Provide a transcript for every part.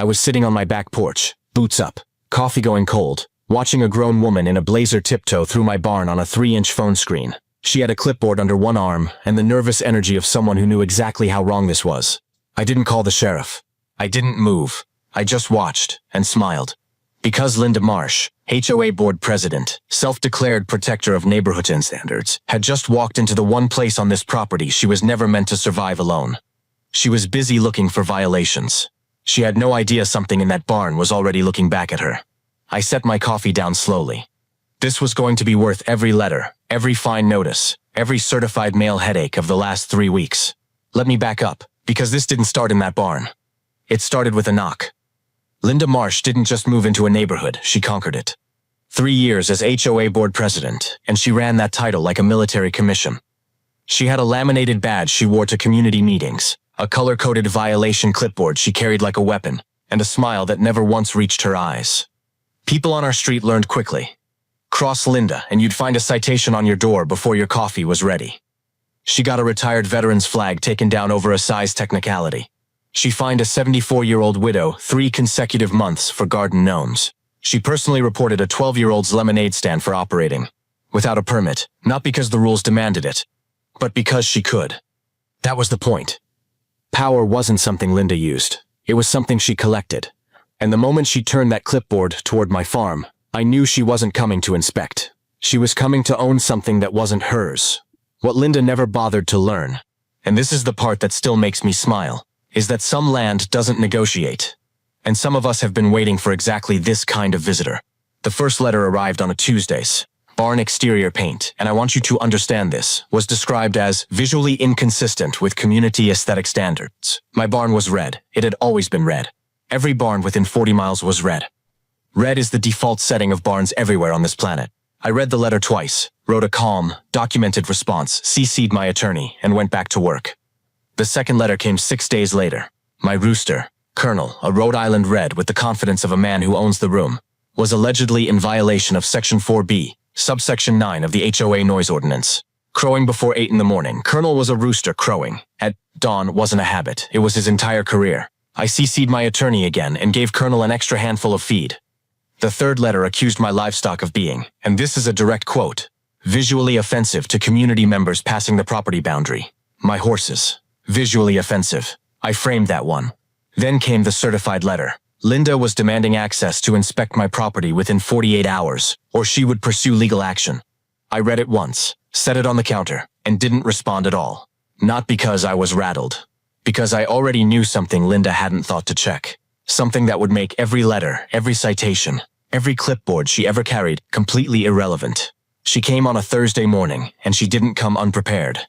I was sitting on my back porch, boots up, coffee going cold, watching a grown woman in a blazer tiptoe through my barn on a 3-inch phone screen. She had a clipboard under one arm and the nervous energy of someone who knew exactly how wrong this was. I didn't call the sheriff. I didn't move. I just watched and smiled. Because Linda Marsh, HOA board president, self-declared protector of neighborhood standards, had just walked into the one place on this property she was never meant to survive alone. She was busy looking for violations. She had no idea something in that barn was already looking back at her. I set my coffee down slowly. This was going to be worth every letter, every fine notice, every certified mail headache of the last 3 weeks. Let me back up, because this didn't start in that barn. It started with a knock. Linda Marsh didn't just move into a neighborhood, she conquered it. 3 years as HOA board president, and she ran that title like a military commission. She had a laminated badge she wore to community meetings, a color-coded violation clipboard she carried like a weapon, and a smile that never once reached her eyes. People on our street learned quickly. Cross Linda and you'd find a citation on your door before your coffee was ready. She got a retired veteran's flag taken down over a size technicality. She fined a 74-year-old widow 3 consecutive months for garden gnomes. She personally reported a 12-year-old's lemonade stand for operating without a permit, not because the rules demanded it, but because she could. That was the point. Power wasn't something Linda used. It was something she collected. And the moment she turned that clipboard toward my farm, I knew she wasn't coming to inspect. She was coming to own something that wasn't hers. What Linda never bothered to learn, and this is the part that still makes me smile, is that some land doesn't negotiate. And some of us have been waiting for exactly this kind of visitor. The first letter arrived on a Tuesdays. Barn exterior paint, and I want you to understand this, was described as visually inconsistent with community aesthetic standards. My barn was red. It had always been red. Every barn within 40 miles was red. Red is the default setting of barns everywhere on this planet. I read the letter twice, wrote a calm, documented response, CC'd my attorney, and went back to work. The second letter came 6 days later. My rooster, Colonel, a Rhode Island red with the confidence of a man who owns the room, was allegedly in violation of Section 4B, Subsection 9 of the HOA noise ordinance. Crowing before 8 in the morning. Colonel was a rooster crowing. At dawn wasn't a habit, it was his entire career. I CC'd my attorney again and gave Colonel an extra handful of feed. The third letter accused my livestock of being, and this is a direct quote, visually offensive to community members passing the property boundary. My horses. Visually offensive. I framed that one. Then came the certified letter. Linda was demanding access to inspect my property within 48 hours, or she would pursue legal action. I read it once, set it on the counter, and didn't respond at all. Not because I was rattled. Because I already knew something Linda hadn't thought to check. Something that would make every letter, every citation, every clipboard she ever carried completely irrelevant. She came on a Thursday morning, and she didn't come unprepared.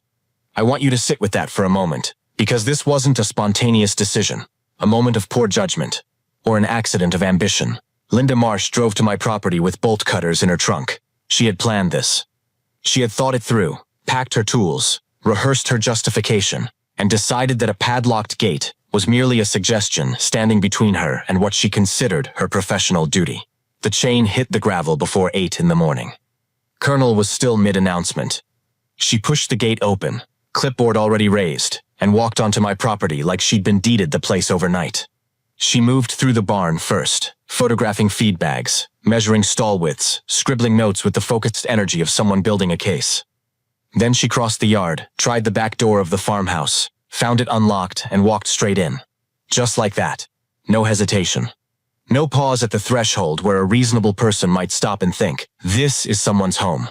I want you to sit with that for a moment, because this wasn't a spontaneous decision, a moment of poor judgment, or an accident of ambition. Linda Marsh drove to my property with bolt cutters in her trunk. She had planned this. She had thought it through, packed her tools, rehearsed her justification, and decided that a padlocked gate was merely a suggestion standing between her and what she considered her professional duty. The chain hit the gravel before 8 in the morning. Colonel was still mid-announcement. She pushed the gate open, clipboard already raised, and walked onto my property like she'd been deeded the place overnight. She moved through the barn first, photographing feed bags, measuring stall widths, scribbling notes with the focused energy of someone building a case. Then she crossed the yard, tried the back door of the farmhouse, found it unlocked, and walked straight in. Just like that. No hesitation. No pause at the threshold where a reasonable person might stop and think, this is someone's home.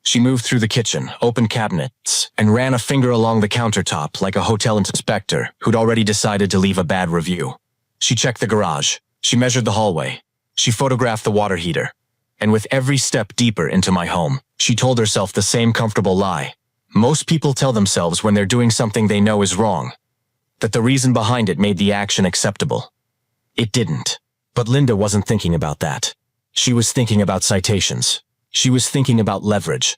She moved through the kitchen, opened cabinets, and ran a finger along the countertop like a hotel inspector who'd already decided to leave a bad review. She checked the garage. She measured the hallway. She photographed the water heater. And with every step deeper into my home, she told herself the same comfortable lie. Most people tell themselves when they're doing something they know is wrong, that the reason behind it made the action acceptable. It didn't. But Linda wasn't thinking about that. She was thinking about citations. She was thinking about leverage.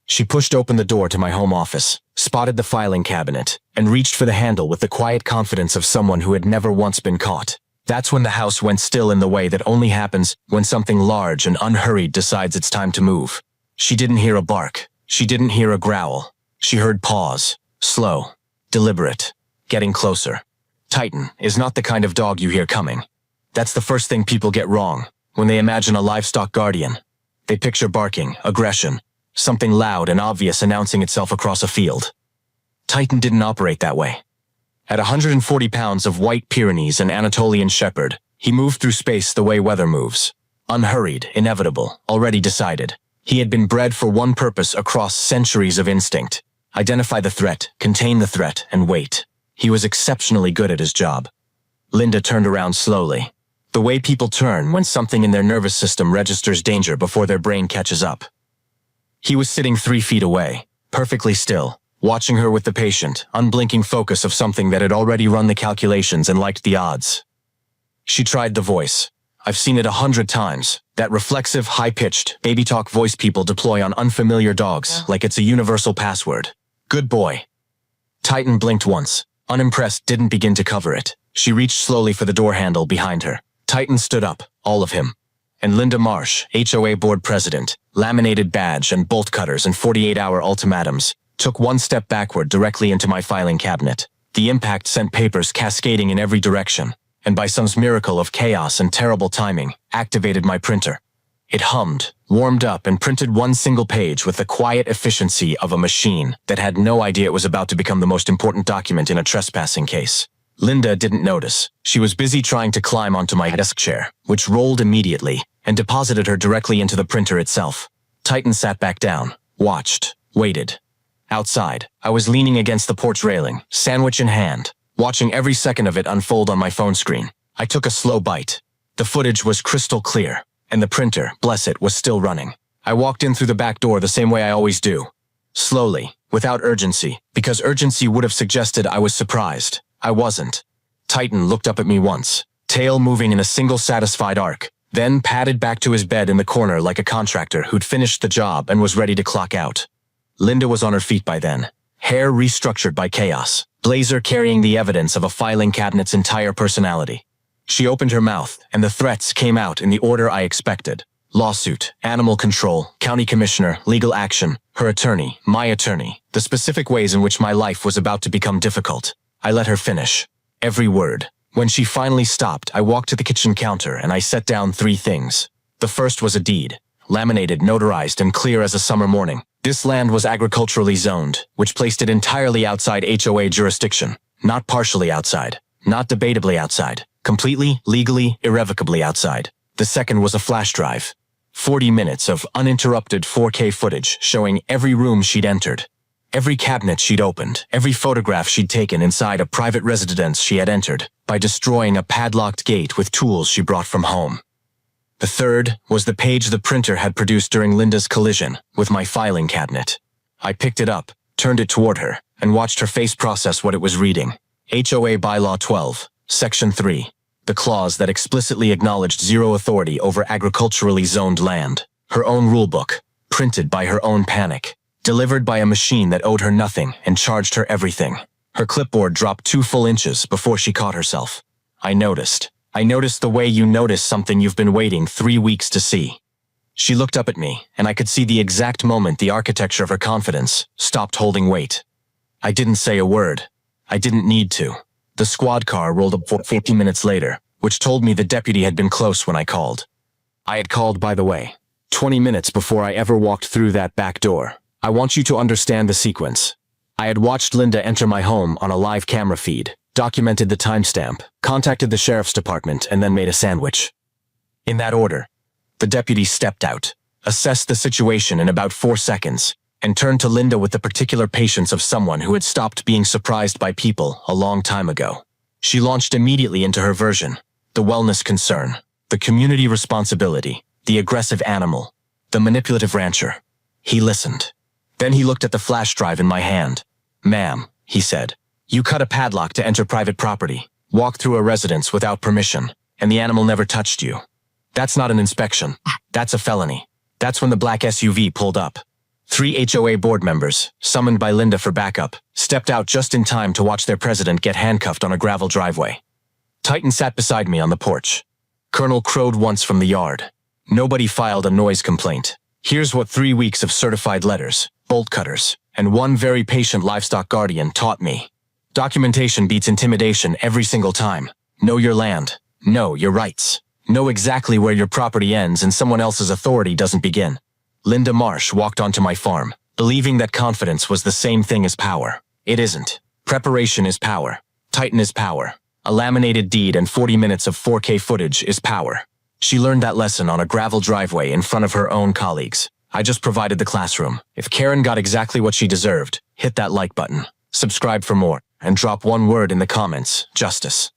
She pushed open the door to my home office, spotted the filing cabinet, and reached for the handle with the quiet confidence of someone who had never once been caught. That's when the house went still in the way that only happens when something large and unhurried decides it's time to move. She didn't hear a bark. She didn't hear a growl. She heard pause. Slow. Deliberate. Getting closer. Titan is not the kind of dog you hear coming. That's the first thing people get wrong when they imagine a livestock guardian. They picture barking, aggression, something loud and obvious announcing itself across a field. Titan didn't operate that way. At 140 pounds of white Pyrenees and Anatolian Shepherd, he moved through space the way weather moves. Unhurried, inevitable, already decided. He had been bred for one purpose across centuries of instinct: identify the threat, contain the threat, and wait. He was exceptionally good at his job. Linda turned around slowly. The way people turn when something in their nervous system registers danger before their brain catches up. He was sitting 3 feet away, perfectly still, watching her with the patient, unblinking focus of something that had already run the calculations and liked the odds. She tried the voice. I've seen it 100 times. That reflexive, high-pitched, baby talk voice people deploy on unfamiliar dogs, like it's a universal password. Good boy. Titan blinked once. Unimpressed, didn't begin to cover it. She reached slowly for the door handle behind her. Titan stood up, all of him. And Linda Marsh, HOA board president, laminated badge and bolt cutters and 48-hour ultimatums, took one step backward directly into my filing cabinet. The impact sent papers cascading in every direction, and by some miracle of chaos and terrible timing, activated my printer. It hummed, warmed up, and printed one single page with the quiet efficiency of a machine that had no idea it was about to become the most important document in a trespassing case. Linda didn't notice. She was busy trying to climb onto my desk chair, which rolled immediately and deposited her directly into the printer itself. Titan sat back down, watched, waited. Outside, I was leaning against the porch railing, sandwich in hand, watching every second of it unfold on my phone screen. I took a slow bite. The footage was crystal clear, and the printer, bless it, was still running. I walked in through the back door the same way I always do. Slowly, without urgency, because urgency would have suggested I was surprised. I wasn't. Titan looked up at me once, tail moving in a single satisfied arc, then padded back to his bed in the corner like a contractor who'd finished the job and was ready to clock out. Linda was on her feet by then, hair restructured by chaos, blazer carrying the evidence of a filing cabinet's entire personality. She opened her mouth, and the threats came out in the order I expected. Lawsuit, animal control, county commissioner, legal action, her attorney, my attorney, the specific ways in which my life was about to become difficult. I let her finish. Every word. When she finally stopped, I walked to the kitchen counter and I set down 3 things. The first was a deed, laminated, notarized, and clear as a summer morning. This land was agriculturally zoned, which placed it entirely outside HOA jurisdiction. Not partially outside, not debatably outside, completely, legally, irrevocably outside. The second was a flash drive. 40 minutes of uninterrupted 4K footage showing every room she'd entered. Every cabinet she'd opened, every photograph she'd taken inside a private residence she had entered, by destroying a padlocked gate with tools she brought from home. The third was the page the printer had produced during Linda's collision with my filing cabinet. I picked it up, turned it toward her, and watched her face process what it was reading. HOA Bylaw 12, Section 3, the clause that explicitly acknowledged zero authority over agriculturally zoned land. Her own rulebook, printed by her own panic. Delivered by a machine that owed her nothing and charged her everything. Her clipboard dropped 2 full inches before she caught herself. I noticed. I noticed the way you notice something you've been waiting 3 weeks to see. She looked up at me, and I could see the exact moment the architecture of her confidence stopped holding weight. I didn't say a word. I didn't need to. The squad car rolled up 15 minutes later, which told me the deputy had been close when I called. I had called, by the way, 20 minutes before I ever walked through that back door. I want you to understand the sequence. I had watched Linda enter my home on a live camera feed, documented the timestamp, contacted the sheriff's department, and then made a sandwich. In that order. The deputy stepped out, assessed the situation in about 4 seconds, and turned to Linda with the particular patience of someone who had stopped being surprised by people a long time ago. She launched immediately into her version: the wellness concern, the community responsibility, the aggressive animal, the manipulative rancher. He listened. Then he looked at the flash drive in my hand. "Ma'am," he said, "you cut a padlock to enter private property, walk through a residence without permission, and the animal never touched you. That's not an inspection. That's a felony. That's when the black SUV pulled up. 3 HOA board members, summoned by Linda for backup, stepped out just in time to watch their president get handcuffed on a gravel driveway. Titan sat beside me on the porch. Colonel crowed once from the yard. Nobody filed a noise complaint. Here's what 3 weeks of certified letters, bolt cutters, and one very patient livestock guardian taught me. Documentation beats intimidation every single time. Know your land. Know your rights. Know exactly where your property ends and someone else's authority doesn't begin. Linda Marsh walked onto my farm, believing that confidence was the same thing as power. It isn't. Preparation is power. Titan is power. A laminated deed and 40 minutes of 4K footage is power. She learned that lesson on a gravel driveway in front of her own colleagues. I just provided the classroom. If Karen got exactly what she deserved, hit that like button, subscribe for more, and drop one word in the comments: justice.